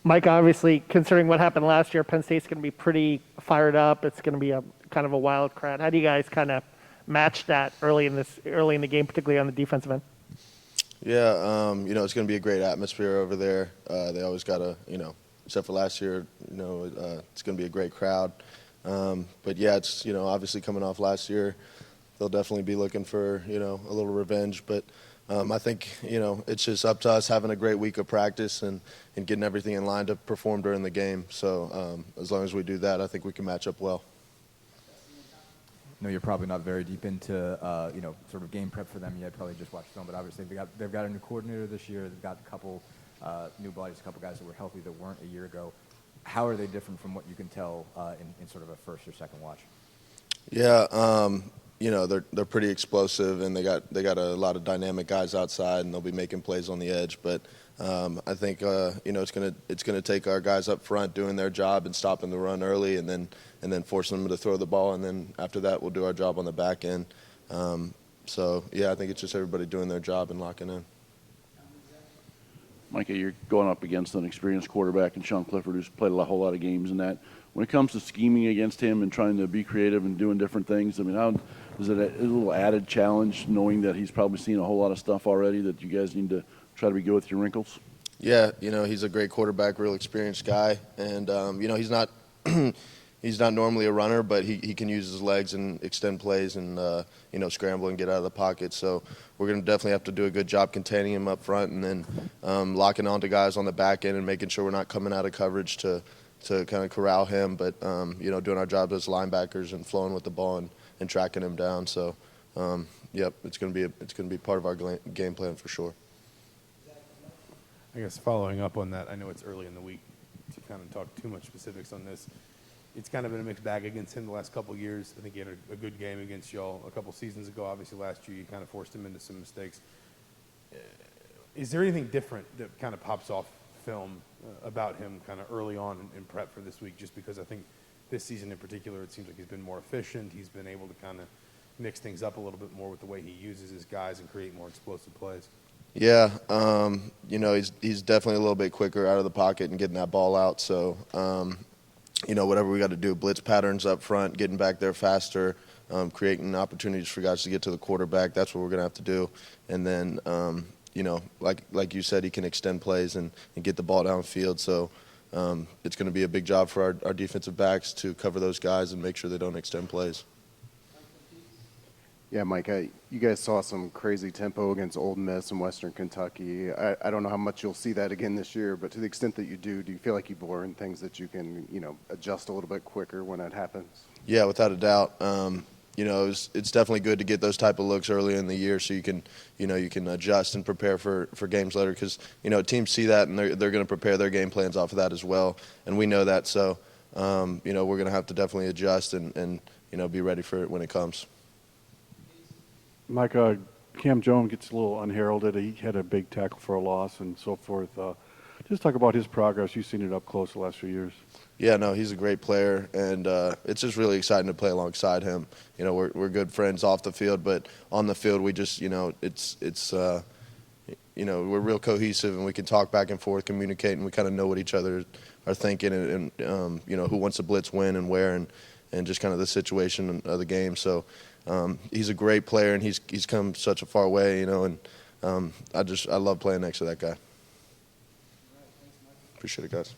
Mike, obviously, considering what happened last year, Penn State's going to be pretty fired up. It's going to be a kind of a wild crowd. How do you guys kind of match that early in the game, particularly on the defensive end? Yeah, it's going to be a great atmosphere over there. They always got a, except for last year, it's going to be a great crowd. But yeah, it's, obviously coming off last year, they'll definitely be looking for, a little revenge. But I think, it's just up to us having a great week of practice and getting everything in line to perform during the game. So as long as we do that, I think we can match up well. I know you're probably not very deep into, sort of game prep for them yet, probably just watched film, but obviously they've got a new coordinator this year. They've got a couple new bodies, a couple guys that were healthy that weren't a year ago. How are they different from what you can tell in sort of a first or second watch? Yeah, they're pretty explosive, and they got a lot of dynamic guys outside, and they'll be making plays on the edge. But I think it's gonna take our guys up front doing their job and stopping the run early, and then forcing them to throw the ball, and then after that we'll do our job on the back end. So yeah, I think it's just everybody doing their job and locking in. Micah, you're going up against an experienced quarterback in Sean Clifford, who's played a whole lot of games in that. When it comes to scheming against him and trying to be creative and doing different things, I mean, how is it a little added challenge knowing that he's probably seen a whole lot of stuff already that you guys need to try to be good with your wrinkles? Yeah, he's a great quarterback, real experienced guy, and he's not he's not normally a runner, but he can use his legs and extend plays and scramble and get out of the pocket. So we're going to definitely have to do a good job containing him up front, and then locking onto guys on the back end and making sure we're not coming out of coverage to kind of corral him, but doing our job as linebackers and flowing with the ball and tracking him down. So it's going to be part of our game plan for sure. I guess following up on that, I know it's early in the week to kind of talk too much specifics on this. It's kind of been a mixed bag against him the last couple of years. I think he had a good game against y'all a couple seasons ago. Obviously, last year you kind of forced him into some mistakes. Is there anything different that kind of pops off film about him kind of early on in prep for this week? Just because I think this season in particular, it seems like he's been more efficient. He's been able to kind of mix things up a little bit more with the way he uses his guys and create more explosive plays. Yeah, he's definitely a little bit quicker out of the pocket and getting that ball out. So, whatever we got to do, blitz patterns up front, getting back there faster, creating opportunities for guys to get to the quarterback. That's what we're going to have to do. And then, like you said, he can extend plays and get the ball downfield. So it's going to be a big job for our defensive backs to cover those guys and make sure they don't extend plays. Yeah, Micah, you guys saw some crazy tempo against Ole Miss and Western Kentucky. I don't know how much you'll see that again this year, but to the extent that you do you feel like you've learned things that you can, adjust a little bit quicker when that happens? Yeah, without a doubt. It's definitely good to get those type of looks early in the year so you can adjust and prepare for games later because, teams see that and they're going to prepare their game plans off of that as well. And we know that. So, we're going to have to definitely adjust and be ready for it when it comes. Micah, Cam Jones gets a little unheralded. He had a big tackle for a loss and so forth. Just talk about his progress. You've seen it up close the last few years. Yeah, no, he's a great player, and it's just really exciting to play alongside him. We're good friends off the field, but on the field we just, we're real cohesive, and we can talk back and forth, communicate, and we kind of know what each other are thinking, and who wants to blitz when and where, and just kind of the situation of the game. So he's a great player, and he's come such a far way, and I love playing next to that guy. Appreciate it, guys.